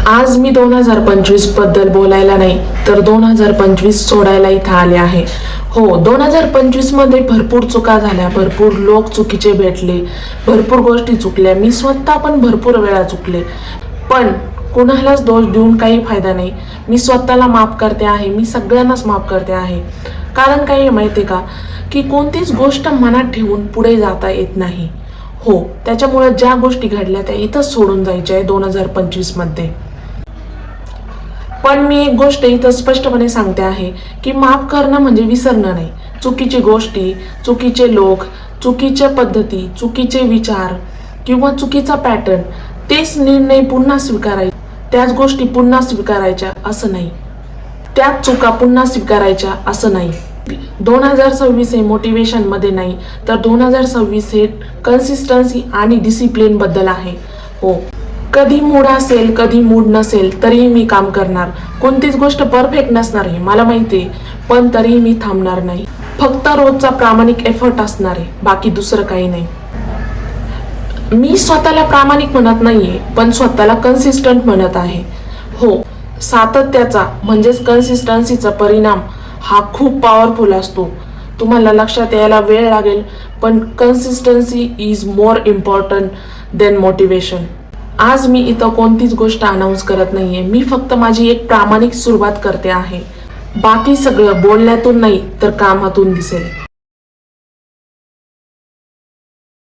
आज मी 2025 बद्दल बोलायला नाही तर 2025 सोडायला इथं आले आहे. हो, 2025 मध्ये भरपूर चुका झाल्या, भरपूर लोक चुकीचे भेटले, भरपूर गोष्टी चुकल्या. मी स्वतः पण भरपूर वेळा चुकले, पण कुणालाच दोष देऊन काही फायदा नाही. मी स्वतःला माफ करते आहे, मी सगळ्यांनाच माफ करते आहे. कारण काय आहे माहिती आहे का, की कोणतीच गोष्ट मनात ठेवून पुढे जाता येत नाही. हो, त्याच्यामुळे ज्या गोष्टी घडल्या त्या इथंच सोडून जायच्या आहे 2025 मध्ये. पण मी एक गोष्ट इथं स्पष्टपणे सांगते आहे की माफ करणं म्हणजे विसरणं नाही. चुकीची गोष्टी, चुकीचे लोक, चुकीच्या पद्धती, चुकीचे विचार किंवा चुकीचा पॅटर्न, तेच निर्णय पुन्हा स्वीकारायचे, त्याच गोष्टी पुन्हा स्वीकारायच्या असं नाही, त्याच चुका पुन्हा स्वीकारायच्या असं नाही. 2026 हे मोटिवेशनमध्ये नाही तर 2026 हे कन्सिस्टन्सी आणि डिसिप्लिन बद्दल आहे. हो, कधी मूड असेल, कधी मूड नसेल तरीही मी काम करणार. कोणतीच गोष्ट परफेक्ट नसणार आहे मला माहिती आहे, पण तरीही मी थांबणार नाही. फक्त रोजचा प्रामाणिक एफर्ट असणार आहे, बाकी दुसरं काही नाही. मी स्वतःला प्रामाणिक म्हणत नाहीये, पण स्वतःला कन्सिस्टंट म्हणत आहे. हो, सातत्याचा म्हणजेच कन्सिस्टन्सीचा परिणाम हा खूप पॉवरफुल असतो. तुम्हाला लक्षात यायला वेळ लागेल, पण consistency is more important than motivation. आज मी इथं कोणतीच गोष्ट अनाऊन्स करत नाहीये, मी फक्त माझी एक प्रामाणिक सुरुवात करते आहे. बाकी सगळं बोलण्यातून नाही तर कामातून दिसेल.